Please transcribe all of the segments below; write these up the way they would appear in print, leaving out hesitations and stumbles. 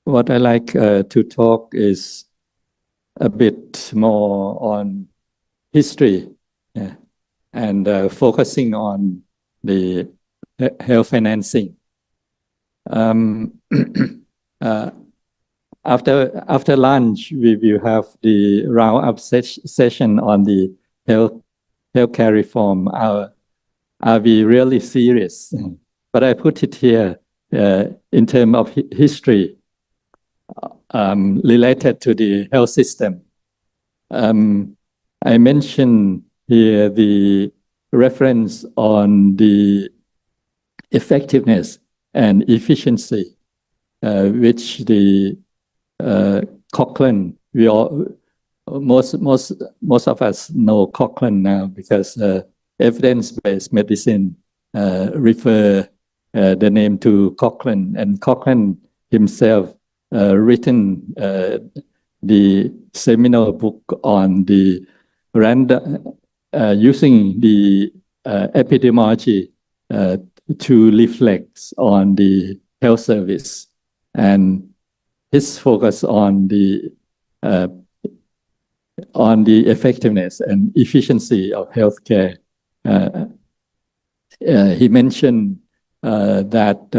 what I like to talk is a bit more on history, and focusing on the health financing. After lunch, we will have the round-up session on the healthcare reform. Are we really serious? But I put it here in terms of history related to the health system. I mentioned here the reference on the effectiveness and efficiency, which the Cochrane, most of us know Cochrane now because evidence-based medicine refer the name to Cochrane, and Cochrane himself written the seminal book on the using the epidemiology to reflect on the health service, and his focus on the effectiveness and efficiency of healthcare. He mentioned that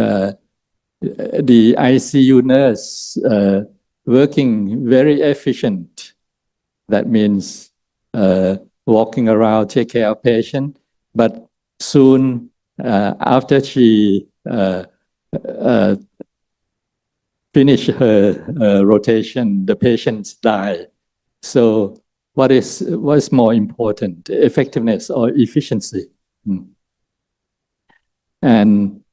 the ICU nurse working very efficient. That means walking around, take care of patient, but soon after she finish her rotation, the patients die. So what is more important, effectiveness or efficiency? And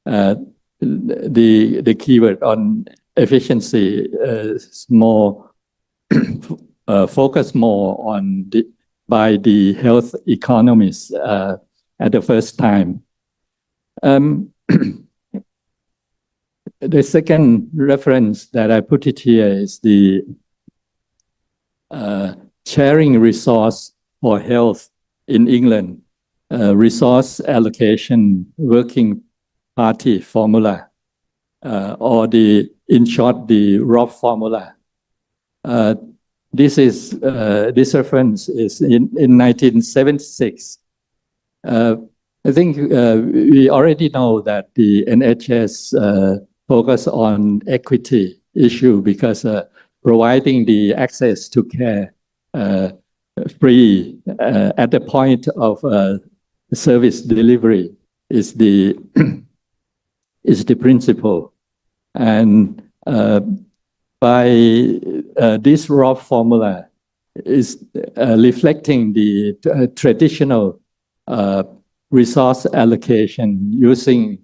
the keyword on efficiency is more focused more on by the health economists at the first time. The second reference that I put it here is the sharing resource for health in England, resource allocation working party formula, or in short, the ROP formula. This reference is in 1976. I think we already know that the NHS focus on equity issue because providing the access to care free at the point of service delivery is the principle, and by this ROP formula is reflecting the traditional resource allocation using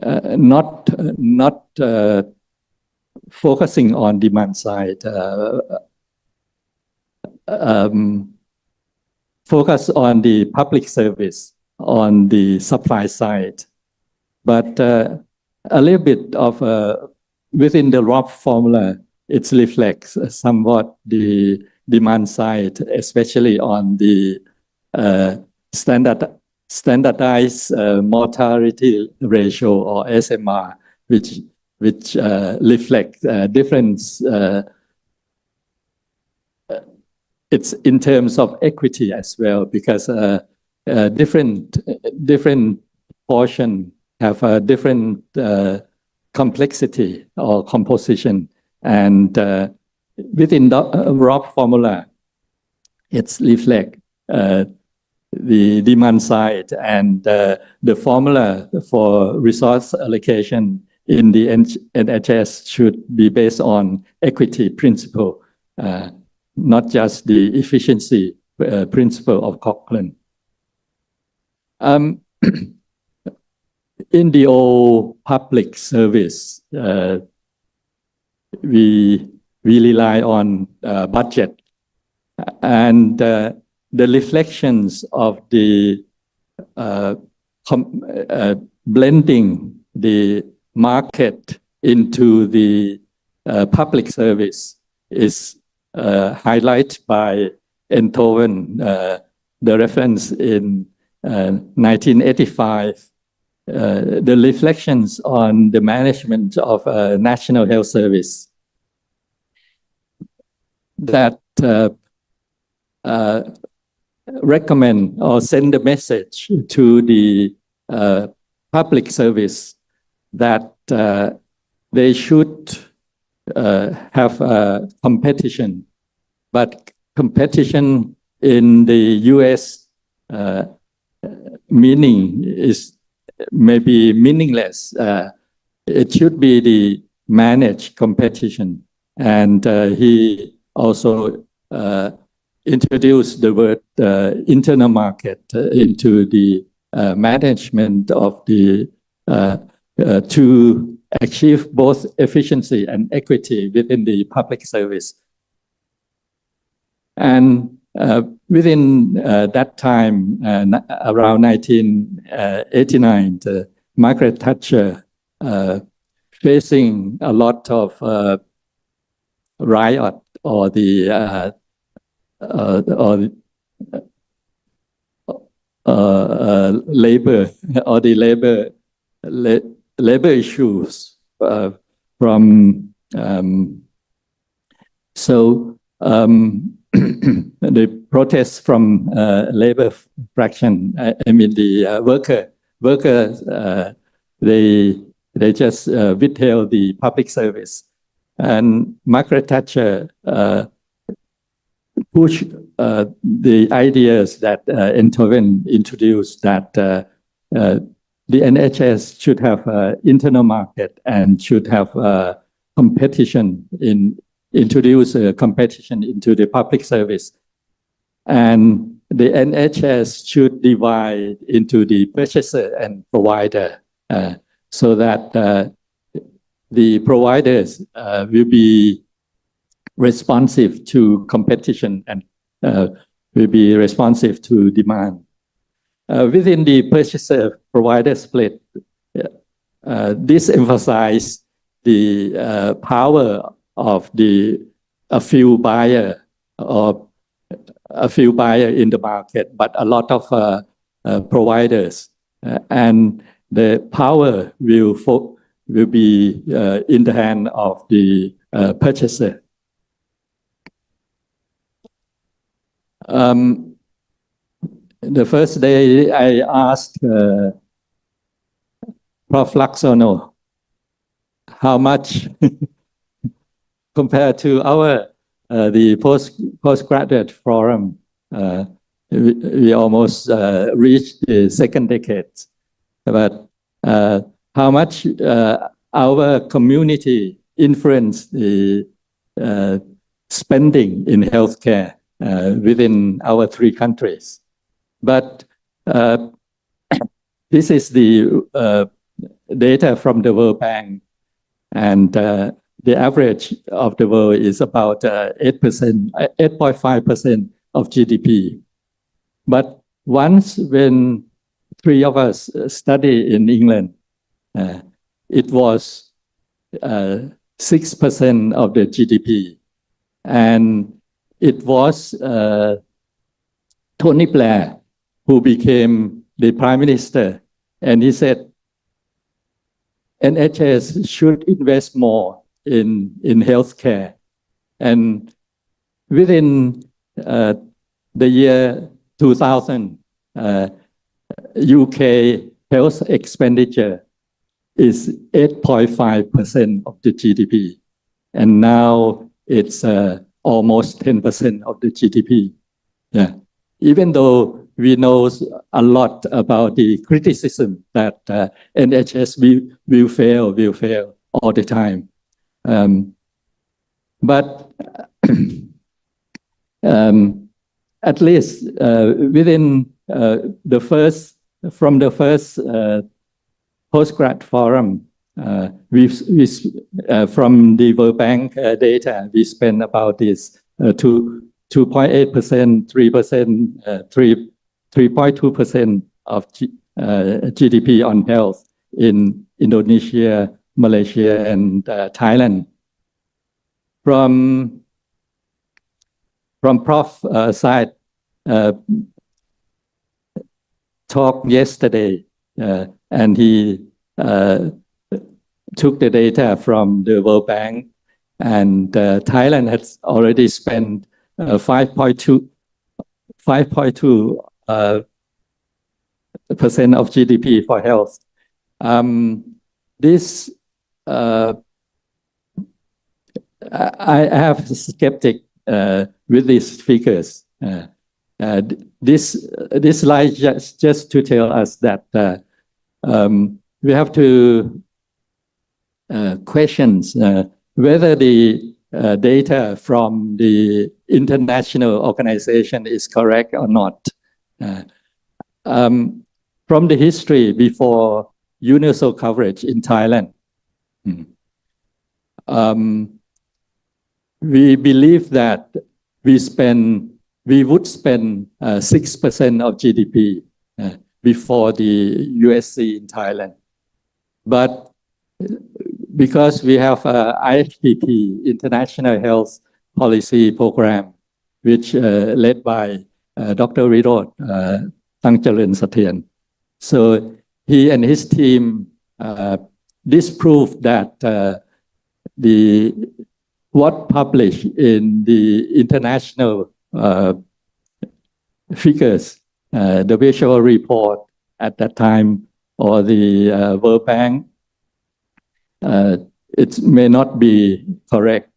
not focusing on demand side, focus on the public service on the supply side, but a little bit of within the ROP formula, it reflects somewhat the demand side, especially on the standardized mortality ratio or SMR, which reflect difference. It's in terms of equity as well, because different portion have a different complexity or composition, and within the ROP formula, it's reflect the demand side, and the formula for resource allocation in the NHS should be based on equity principle, not just the efficiency principle of Cochrane. In the old public service, we rely on budget, and the reflections of the blending the market into the public service is highlighted by Enthoven, the reference in 1985. the reflections on the management of National Health Service that recommend or send a message to the public service that they should have competition, but competition in the US meaning is maybe meaningless. It should be the managed competition. And he also introduced the word internal market into the management of the to achieve both efficiency and equity within the public service. And within that time, around 1989, Margaret Thatcher facing a lot of riot or the labor issues from the protests from labor fraction. I mean the workers they just withheld the public service, and Margaret Thatcher pushed the ideas that Enthoven introduced that the NHS should have internal market and should have competition introduce competition into the public service. And the NHS should divide into the purchaser and provider so that the providers will be responsive to competition and will be responsive to demand. Within the purchaser-provider split, this emphasized the power of a few buyer or a few buyer in the market, but a lot of providers, and the power will be in the hand of the purchaser. The first day I asked Prof. Laksono how much compared to our the postgraduate forum, we almost reached the second decade. But how much our community influenced the spending in healthcare within our three countries. But this is the data from the World Bank, and the average of the world is about 8.5% of GDP. But once when three of us study in England, it was 6% of the GDP. And it was Tony Blair who became the Prime Minister, and he said, NHS should invest more in healthcare. And within the year 2000, UK health expenditure is 8.5% of the GDP. And now it's almost 10% of the GDP. Yeah. Even though we know a lot about the criticism that NHS will fail all the time. But at least within the first postgrad forum, from the World Bank data, we spent about this 2.8%, 3%, 3.2% of GDP on health in Indonesia, Malaysia, and Thailand. From Prof side talk yesterday, and he took the data from the World Bank, and Thailand has already spent 5.2% of GDP for health. This I have skeptic with these figures. This slide just to tell us that we have to question whether the data from the international organization is correct or not. From the history before universal coverage in Thailand, we believe that we would spend 6% of GDP before the USC in Thailand. But because we have IHPP, International Health Policy Program, which led by Dr. Viroth Tangcharoen Sathien. So he and his team disproved that what published in the international figures, the visual report at that time, or the World Bank, it may not be correct.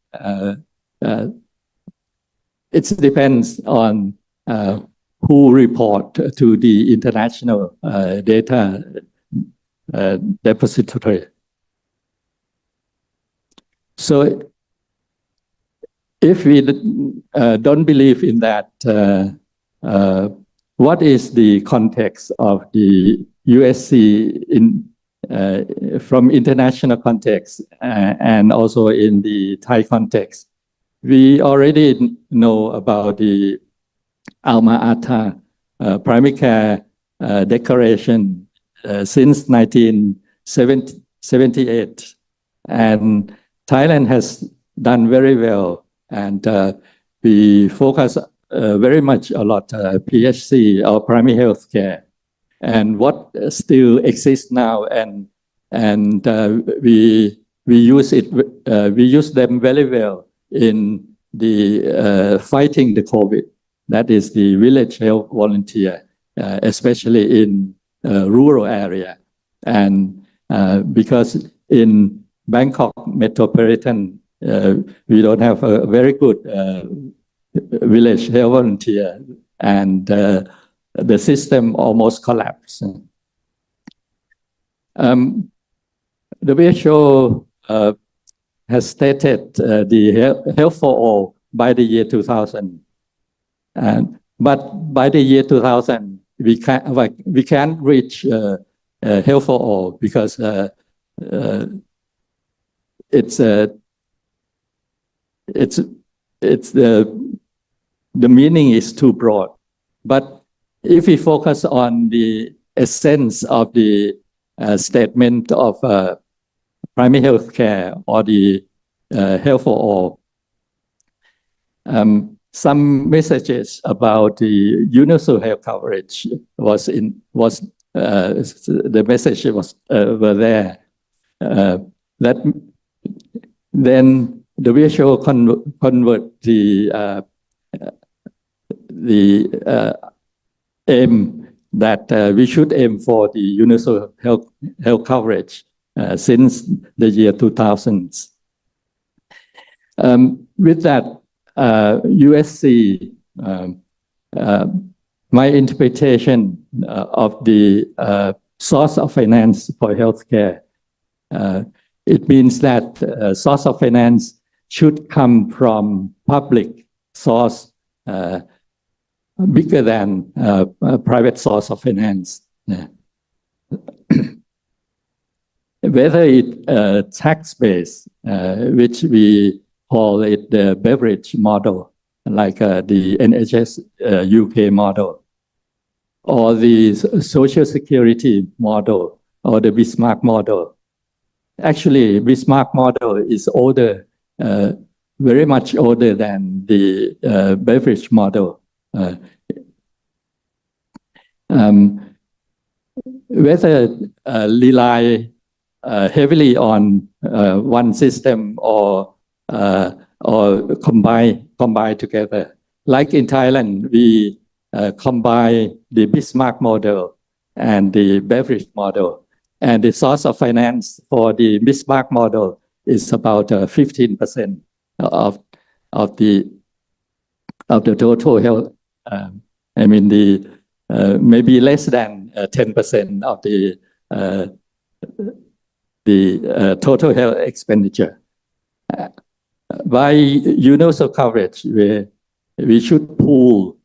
It depends on who report to the international data depository. So if we don't believe in that, what is the context of the USC from international context and also in the Thai context? We already know about the Alma Ata primary care declaration since 1978, and Thailand has done very well, and we focus very much a lot PHC or primary health care, and what still exists now, and we use it, we use them very well in the fighting the COVID. That is the village health volunteer, especially in rural area, and because in Bangkok metropolitan we don't have a very good village health volunteer, and the system almost collapsed. The WHO has stated the health for all by the year 2000, but by the year 2000 we can't reach health for all because it's the meaning is too broad. But if we focus on the essence of the statement of primary health care or the health for all, some messages about the universal health coverage the message were there. That then the WHO convert the aim that we should aim for the universal health coverage since the year 2000s. With that, USC, my interpretation of the source of finance for healthcare, it means that source of finance should come from public source bigger than private source of finance. Whether it tax-based, which we call it the beverage model, like the NHS UK model, or the social security model, or the Bismarck model. Actually, Bismarck model is older, very much older than the beverage model. whether rely heavily on one system or combine together. Like in Thailand, we combine the Bismarck model and the Beveridge model, and the source of finance for the Bismarck model is about 15% of the total health. I mean maybe less than 10% of the total health expenditure. By universal coverage, we should pool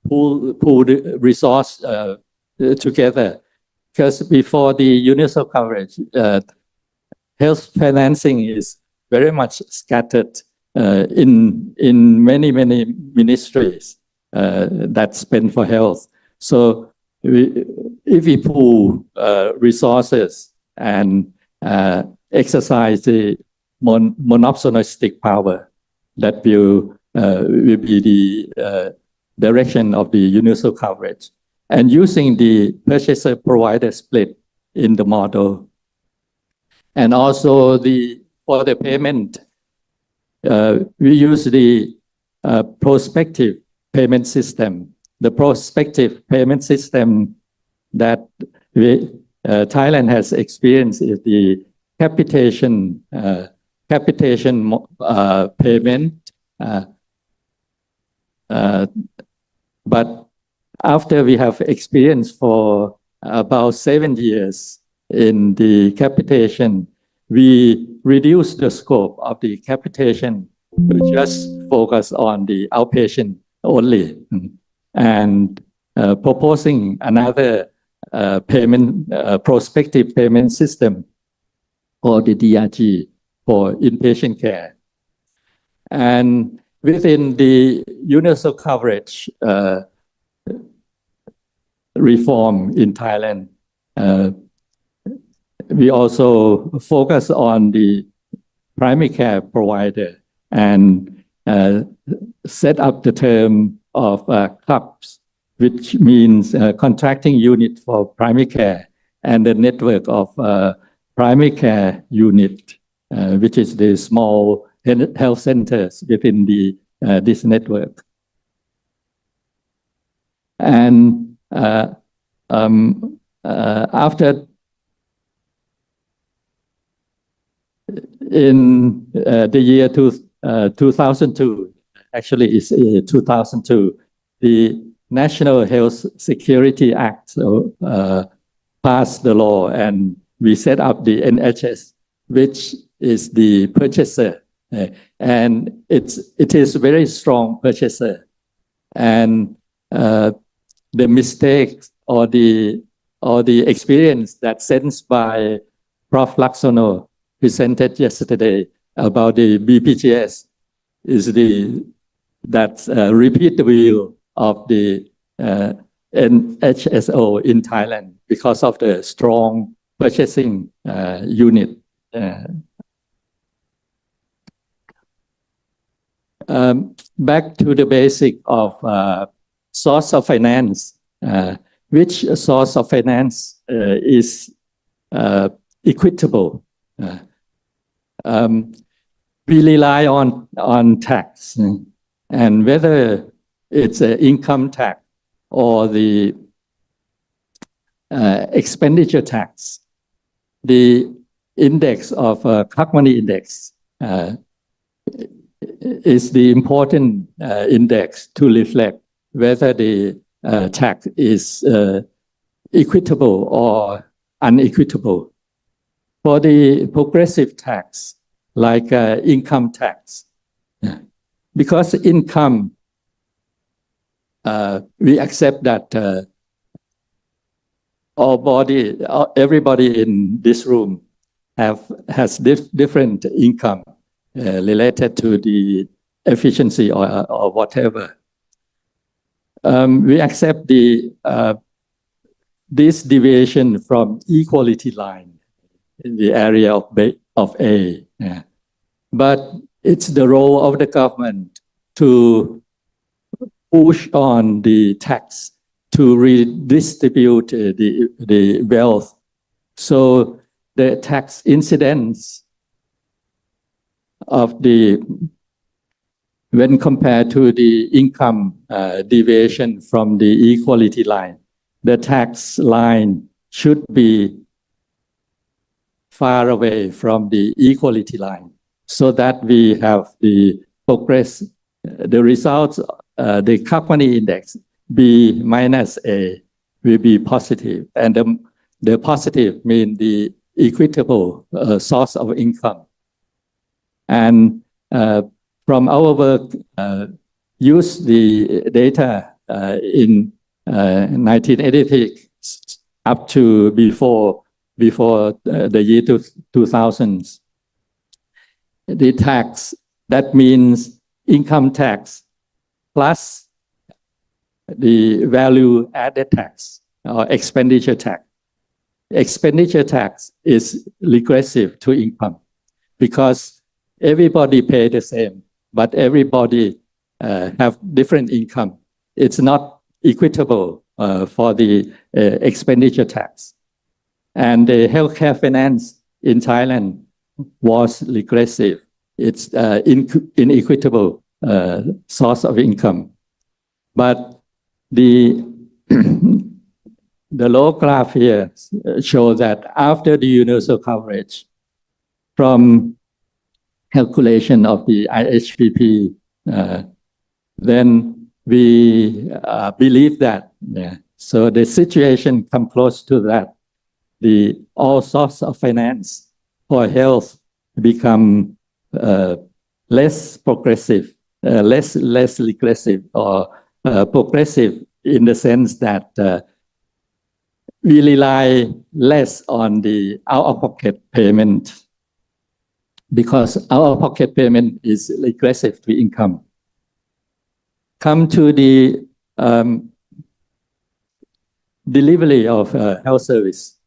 the resource together, because before the universal coverage, health financing is very much scattered in many ministries that spend for health. So if we pool resources and exercise the monopolistic power, that will be the direction of the universal coverage. And using the purchaser-provider split in the model, and also for the payment, we use the prospective payment system. The prospective payment system that Thailand has experienced is the capitation payment. But after we have experienced for about 7 years in the capitation, we reduce the scope of the capitation to just focus on the outpatient only, and proposing another prospective payment system, or the DRG, for inpatient care. And within the universal coverage reform in Thailand, we also focus on the primary care provider and set up the term of CUPS, which means contracting unit for primary care, and the network of primary care unit, which is the small health centers within this network. And after in the year 2002, actually it's 2002, the National Health Security Act passed the law, and we set up the NHS, which is the purchaser, and it is a very strong purchaser. And the mistakes or the experience that sensed by Prof. Laksono presented yesterday about the BPJS is that repeat the wheel of the NHSO in Thailand because of the strong purchasing unit. Back to the basic of source of finance. Which source of finance is equitable? We rely on tax, and whether it's an income tax or the expenditure tax, the index of Kakmani index is the important index to reflect whether the tax is equitable or unequitable. For the progressive tax, like income tax, because income, we accept that everybody in this room has different income related to the efficiency or whatever. We accept this deviation from equality line in the area of A. But it's the role of the government to push on the tax to redistribute the wealth. So the tax incidence of when compared to the income deviation from the equality line, the tax line should be far away from the equality line, so that we have the progress, the results, the company index B minus A will be positive, and the positive mean the equitable source of income. And from our work, use the data in 1986 up to before the year 2000s. The tax, that means income tax plus the value added tax or expenditure tax. Expenditure tax is regressive to income because everybody pay the same, but everybody have different income. It's not equitable for the expenditure tax. And the healthcare finance in Thailand was regressive. It's inequitable source of income. But the low graph here shows that after the universal coverage, from calculation of the IHPP, then we believe that. So the situation come close to that. All sorts of finance for health become less progressive, less regressive, or progressive in the sense that we rely less on the out-of-pocket payment because out-of-pocket payment is regressive to income. Come to the delivery of health service.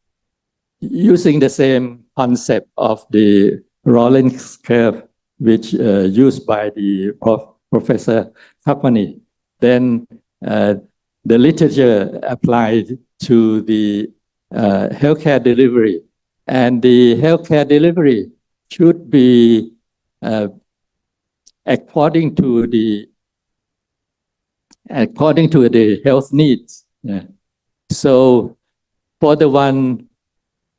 Using the same concept of the Rollins curve, which used by the Professor Kapani, then the literature applied to the healthcare delivery, and the healthcare delivery should be according to the health needs. So for the one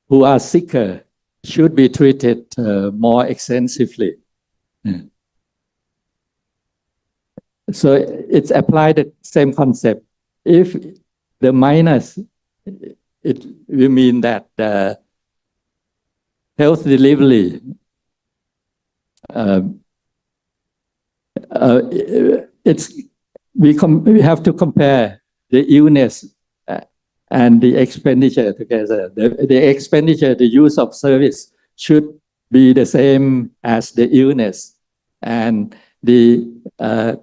who are sicker should be treated more extensively. So it's applied the same concept. If the minus, it will mean that the health delivery we have to compare the illness and the expenditure together. The expenditure, the use of service should be the same as the illness, and the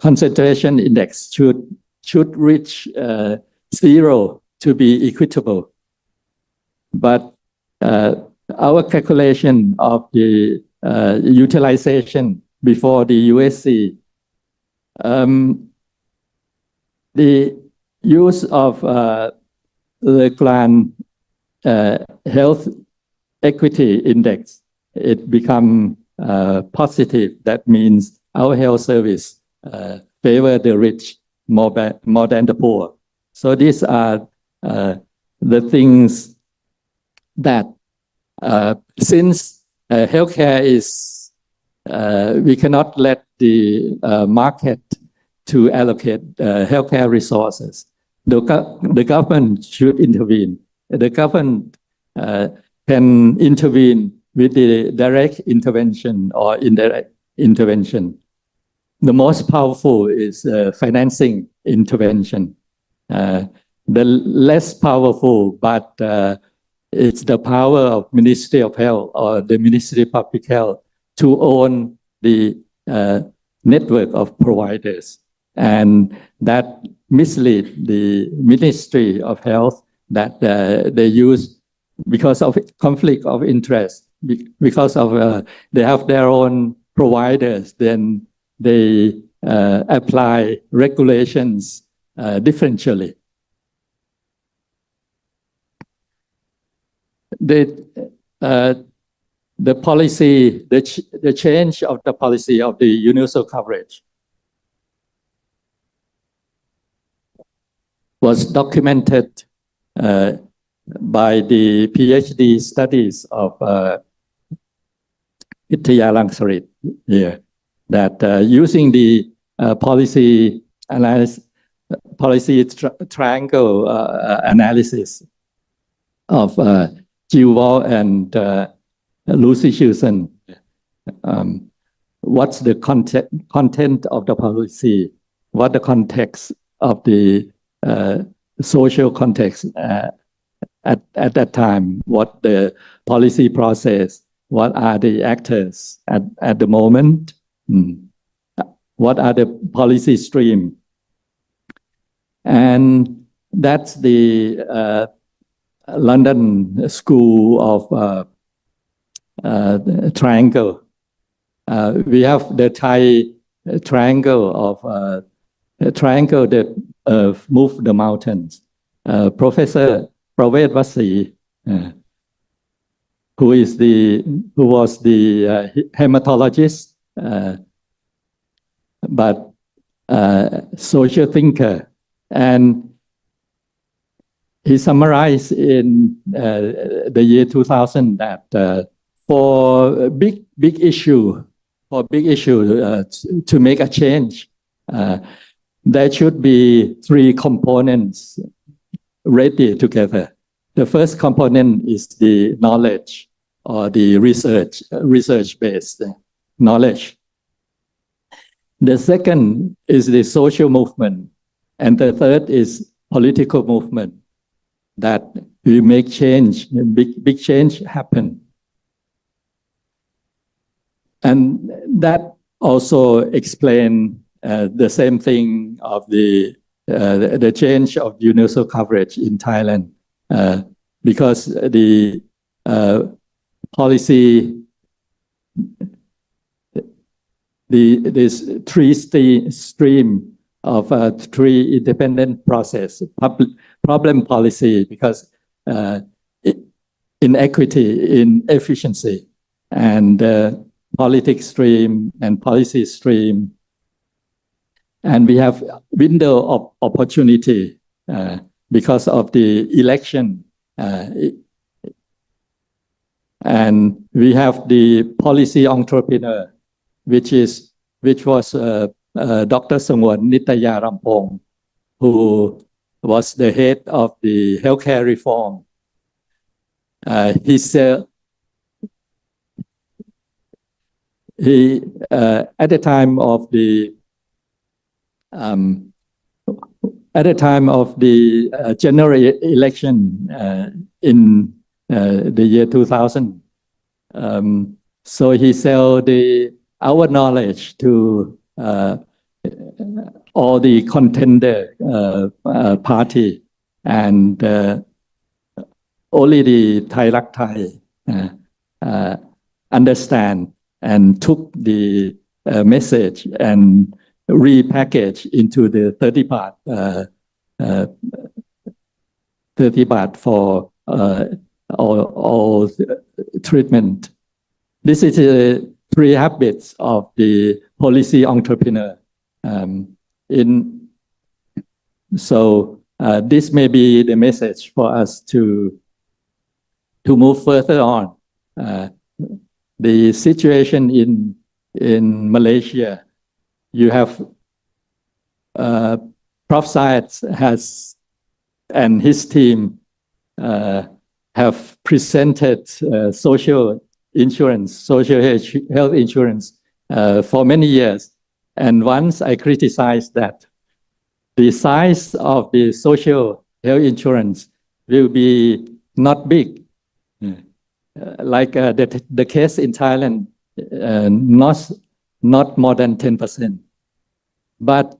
concentration index should reach 0 to be equitable. But our calculation of the utilization before the USC, the use of the grand health equity index, it become positive. That means our health service favor the rich more than the poor. So these are the things that since healthcare is we cannot let the market to allocate healthcare resources. The government should intervene. The government can intervene with the direct intervention or indirect intervention. The most powerful is financing intervention. The less powerful, but it's the power of Ministry of Health or the Ministry of Public Health to own the network of providers. And that mislead the Ministry of Health that they use because of conflict of interest, because of they have their own providers, then they apply regulations differentially. the policy, the change of the policy of the universal coverage was documented by the PhD studies of Itaya Langsarit here, that using the policy analysis, triangle analysis of Gilwell and Lucy Houston, what's the content of the policy, what the context of the social context at that time, what the policy process, what are the actors at the moment, what are the policy stream. And that's the London School of Triangle. We have the Thai triangle of triangle that move the mountains. Professor Pravet Vasi, who was the hematologist, but social thinker, and he summarized in the year 2000 that for big issue to make a change, there should be three components ready together. The first component is the knowledge, or the research-based knowledge. The second is the social movement, and the third is political movement, that we make change, big change happen. And that also explain the same thing of the change of universal coverage in Thailand, because the policy, this three stream of three independent process, problem policy, because inequity, inefficiency, and politics stream and policy stream. And we have window of opportunity because of the election. And we have the policy entrepreneur, which was Dr. Sangwon Nitaya Rampong, who was the head of the healthcare reform. He at the time of the general election in the year 2000, so he sold our knowledge to all the contender party, and only the Thai Rak Thai understand and took the message and repackaged into the 30 baht for all treatment. This is the three habits of the policy entrepreneur. So this may be the message for us to move further on. The situation in Malaysia, you have Prof Syed has and his team have presented social health insurance for many years. And once I criticized that the size of the social health insurance will be not big, like the case in Thailand, not more than 10%. But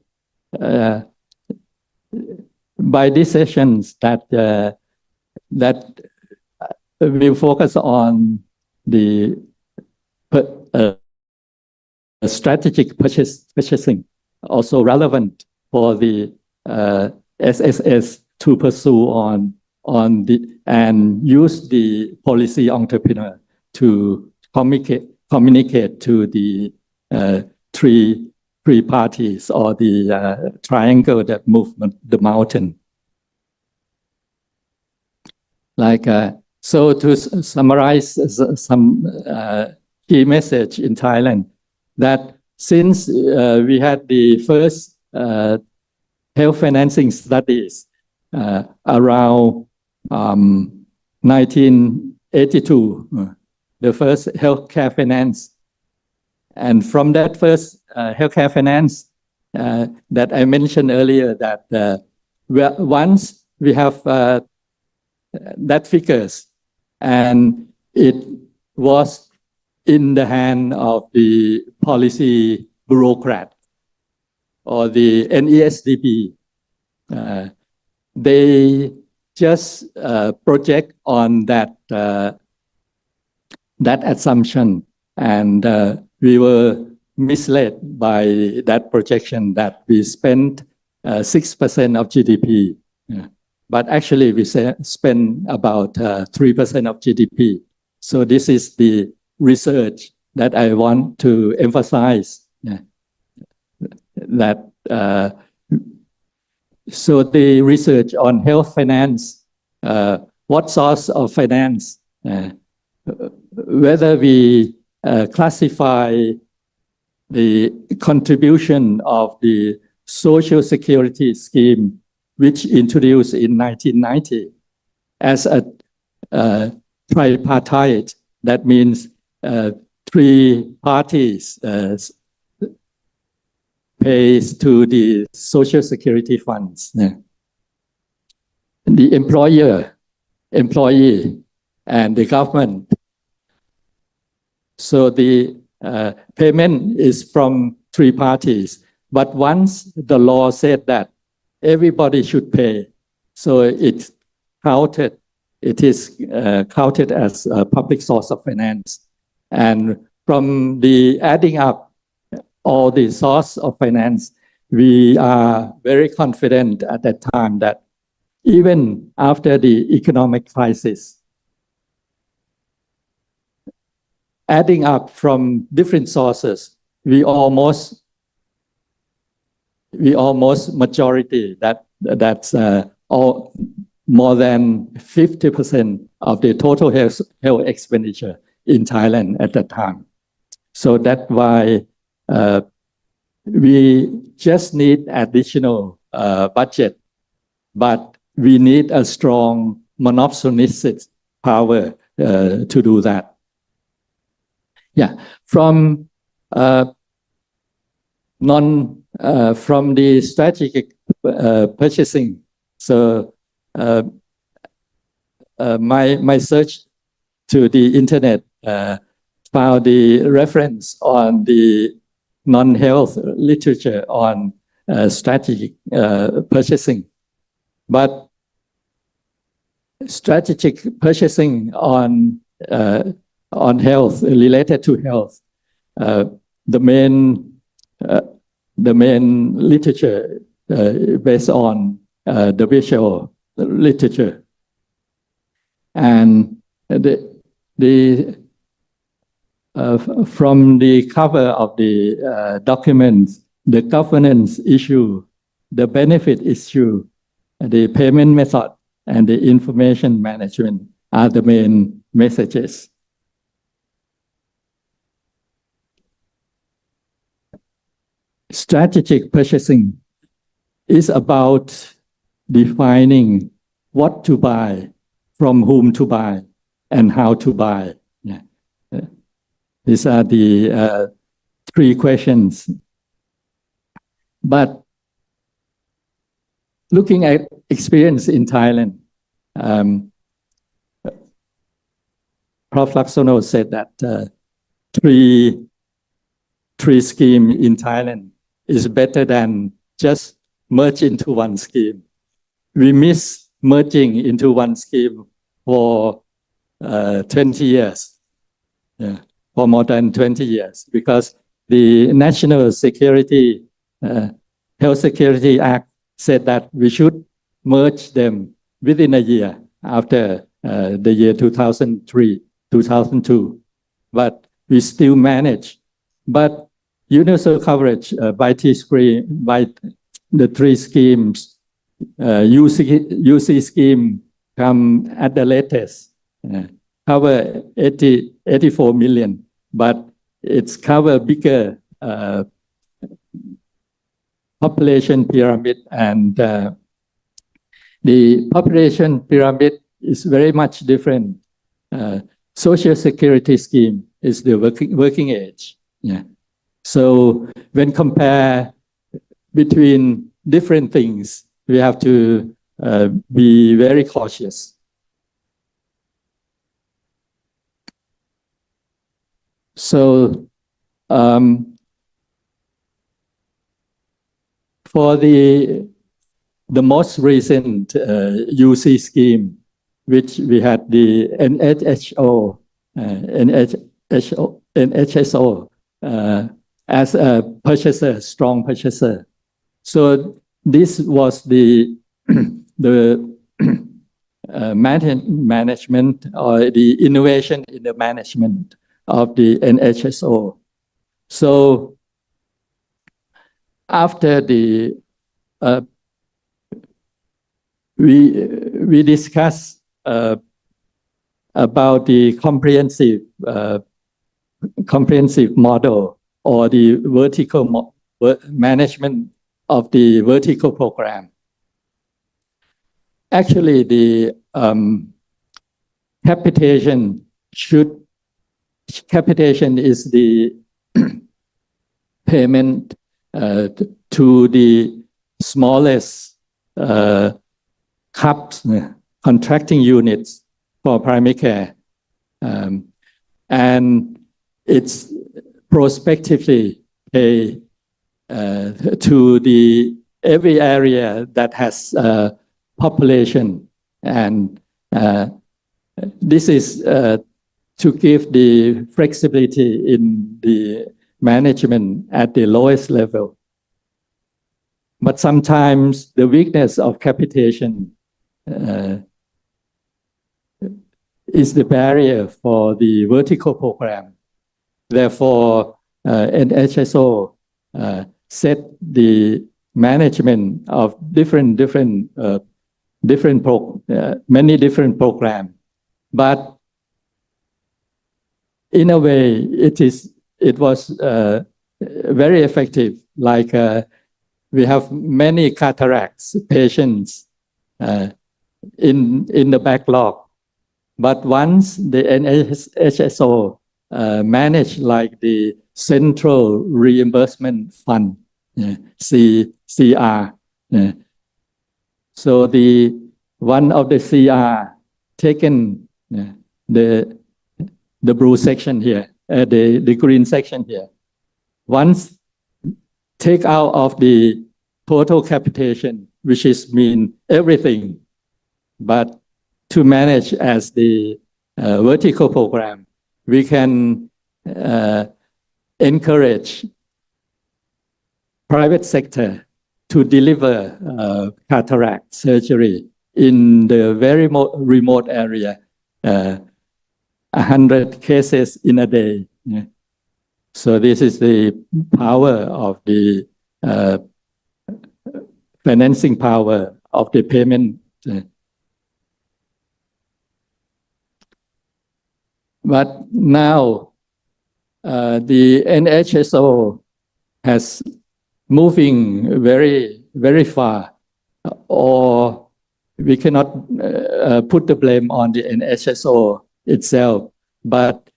by decisions that will focus on the strategic purchasing, also relevant for the SSS to pursue on on and use the policy entrepreneur to communicate to the three parties or the triangle that move the mountain. So to summarize some key message in Thailand, that since we had the first health financing studies around 1982, the first healthcare finance. And from that first healthcare finance that I mentioned earlier, that once we have that figures, and it was in the hand of the policy bureaucrat or the NESDB. They just project on that assumption, and we were misled by that projection that we spent 6% of GDP. But actually, we spend about 3% of GDP. So this is the research that I want to emphasize. That so the research on health finance, what source of finance, whether we classify the contribution of the Social Security scheme, which introduced in 1990 as a tripartite. That means three parties pays to the Social Security funds. The employer, employee, and the government. So the payment is from three parties. But once the law said that everybody should pay, so it is counted as a public source of finance. And from the adding up all the source of finance, we are very confident at that time that even after the economic crisis, adding up from different sources, we almost majority, that's all more than 50% of the total health expenditure in Thailand at that time. So that's why we just need additional budget, but we need a strong monopolistic power to do that. Yeah, from the strategic purchasing. So my search to the internet found the reference on the non-health literature on strategic purchasing, but strategic purchasing on health, related to health, the main literature based on the visual literature, and from the cover of the documents, the governance issue, the benefit issue, the payment method, and the information management are the main messages. Strategic purchasing is about defining what to buy, from whom to buy, and how to buy. These are the three questions. But looking at experience in Thailand, Prof. Laksono said that three scheme in Thailand is better than just merge into one scheme. We miss merging into one scheme for 20 years, for more than 20 years, because the National Security, Health Security Act said that we should merge them within a year after the year 2003, 2002, but we still manage. But universal coverage by by the three schemes, UC scheme come at the latest, cover 84 million, but it's cover bigger population pyramid, and the population pyramid is very much different. Social security scheme is the working age. Yeah. So when compare between different things, we have to be very cautious. So for the most recent UC scheme, which we had the NHSO as a purchaser, strong purchaser. So this was the management or the innovation in the management of the NHSO. So after the we discussed about the comprehensive model or the vertical management of the vertical program. Actually, the capitation is the payment to the smallest contracting units for primary care, and it's prospectively pay to the every area that has population, and this is to give the flexibility in the management at the lowest level. But sometimes the weakness of capitation is the barrier for the vertical program. Therefore, NHSO set the management of many different programs, but in a way, it was very effective. Like we have many cataracts patients in the backlog, but once the NHSO managed like the Central Reimbursement Fund, CR. So one of the CR taken the blue section here, the green section here. Once take out of the total capitation, which is mean everything, but to manage as the vertical program, we can encourage private sector to deliver cataract surgery in the very remote area, 100 cases in a day. So this is the power of the financing power of the payment. But now the NHSO has moving very, very far, or we cannot put the blame on the NHSO itself, but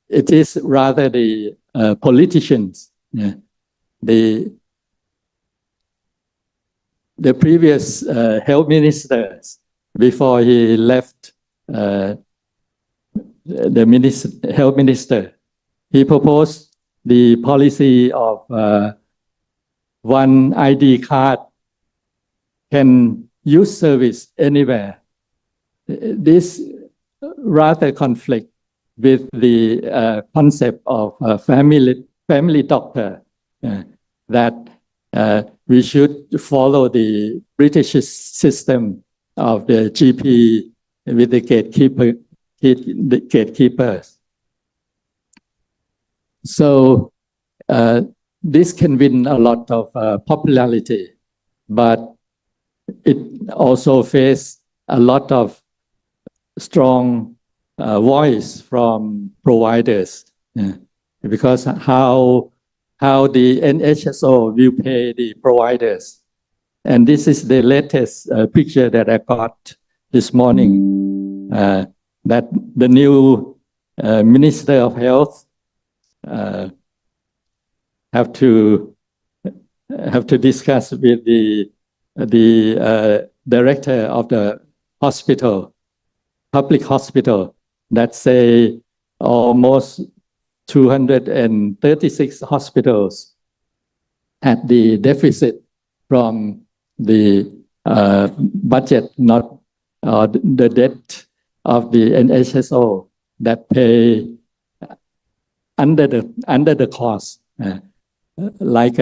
it is rather the politicians. The previous health ministers, before he left the health minister, he proposed the policy of one ID card can use service anywhere. This rather conflict with the concept of family doctor, that we should follow the British system of the GP with the gatekeepers. So this can win a lot of popularity, but it also faces a lot of strong voice from providers, because how the NHSO will pay the providers. And this is the latest picture that I got this morning, that the new Minister of Health have to discuss with the director of the hospital, public hospital, that say almost 236 hospitals had the deficit from the budget, not the debt of the NHSO that pay under the cost. Like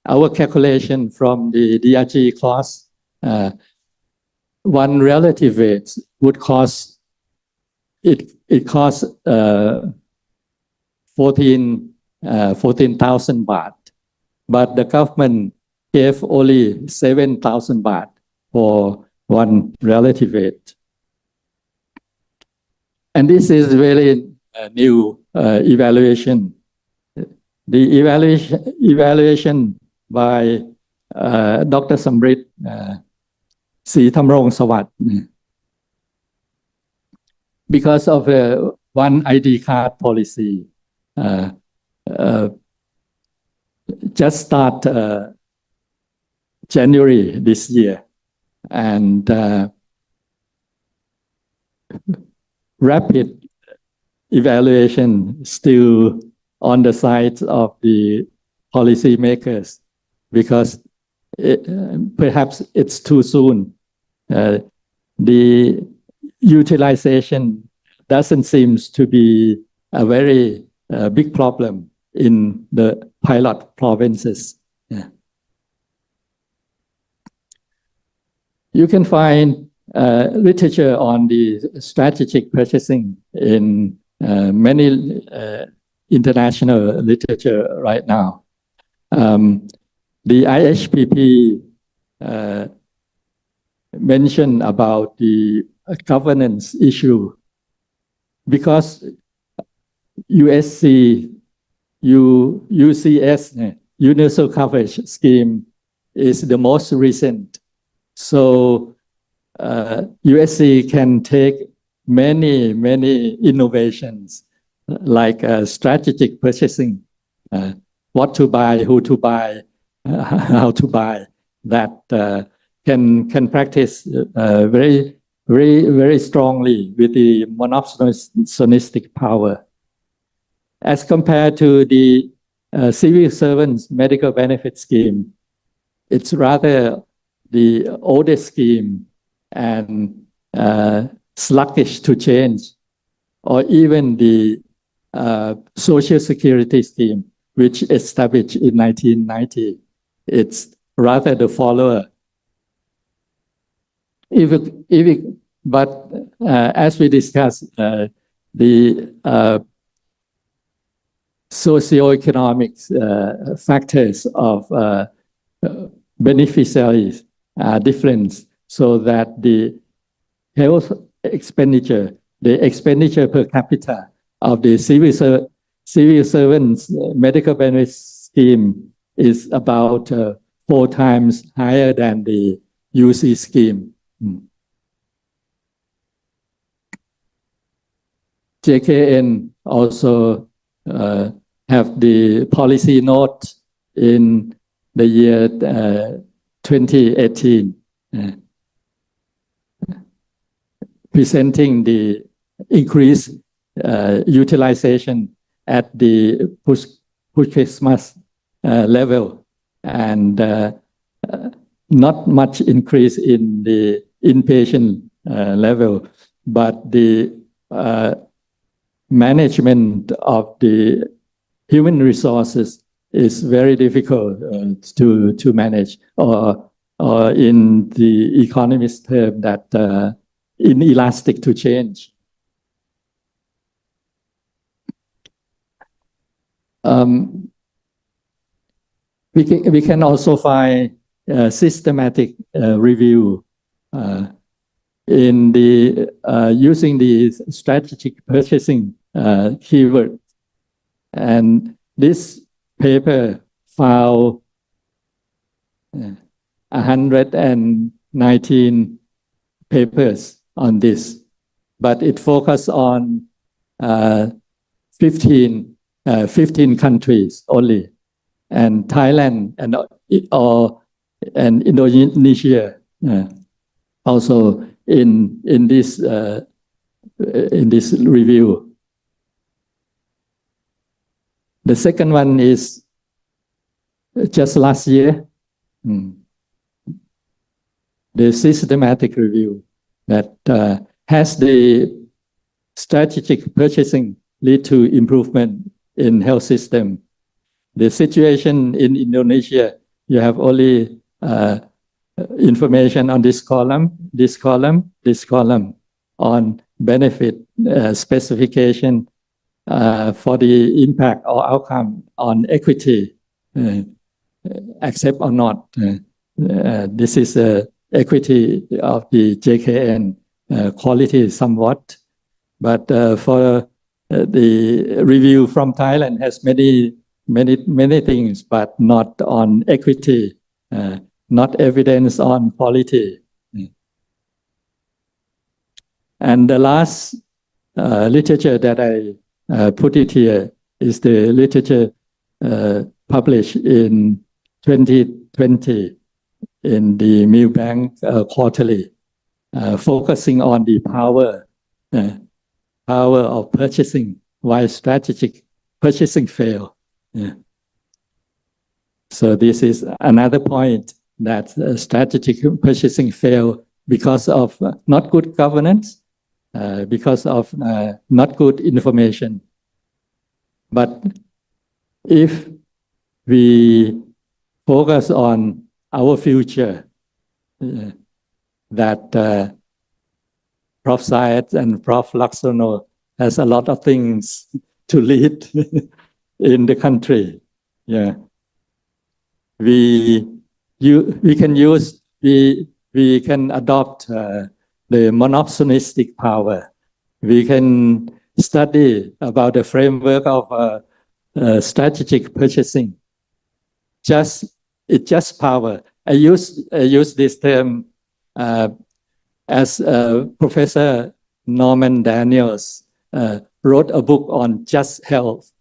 our calculation from the DRG cost, one relative rate would cost, it costs 14,000 baht, but the government gave only 7,000 baht for one relative rate. And this is very new evaluation. The evaluation by Dr. Samrit Sithamrong Sawat, because of one ID card policy, just start January this year, and rapid evaluation still on the side of the policymakers, because perhaps it's too soon. The utilization doesn't seem to be a very big problem in the pilot provinces. You can find literature on the strategic purchasing in many international literature right now. The IHPP mentioned about the governance issue, because UCS, Universal Coverage Scheme, is the most recent. So USC can take many innovations, like strategic purchasing, what to buy, who to buy, how to buy, that can practice very strongly with the monopolistic power. As compared to the civil servants medical benefit scheme, it's rather the oldest scheme and sluggish to change, or even the Social Security scheme, which established in 1990. It's rather the follower. But as we discussed, the socioeconomic factors of beneficiaries are different, so that the health expenditure, the expenditure per capita of the civil servants medical benefit scheme is about 4 times higher than the UC scheme. JKN also have the policy note in the year 2018, presenting the increased utilization at the post-Christmas level, and not much increase in the inpatient level, but the management of the human resources is very difficult to manage, or in the economist term, that inelastic to change. We can also find systematic review in the using the strategic purchasing keyword, and this paper found 119 papers on this, but it focused on 15 countries only, and Thailand and Indonesia also in this review. The second one is just last year, the systematic review that has the strategic purchasing lead to improvement in health system. The situation in Indonesia, you have only information on this column on benefit specification for the impact or outcome on equity, accept or not. This is equity of the JKN quality somewhat, but for the review from Thailand has many things, but not on equity, not evidence on quality. And the last literature that I put it here is the literature published in 2020 in the Milbank Quarterly, focusing on the power of purchasing, why strategic purchasing fail. So this is another point that strategic purchasing fail because of not good governance, because of not good information. But if we focus on our future, that Prof. Syed and Prof. Laksono has a lot of things to lead in the country. Yeah, we can adopt the monopsonistic power. We can study about the framework of strategic purchasing. It's just power. I use this term as Professor Norman Daniels wrote a book on just health.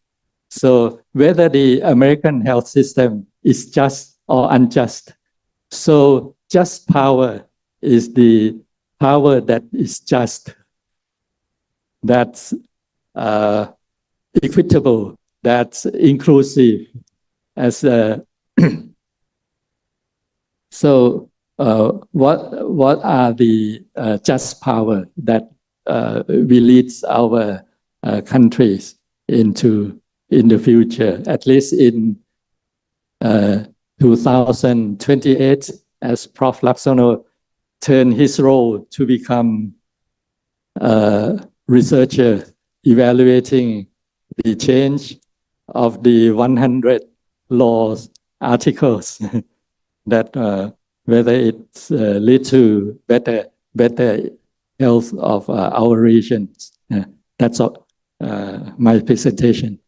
So whether the American health system is just or unjust. So just power is the power that is just, that's equitable, that's inclusive. As so, what are the just power that we lead our countries into in the future, at least in 2028, as Prof. Laksono turned his role to become a researcher evaluating the change of the 100 laws, articles, that whether it's lead to better health of our regions. That's all, my presentation.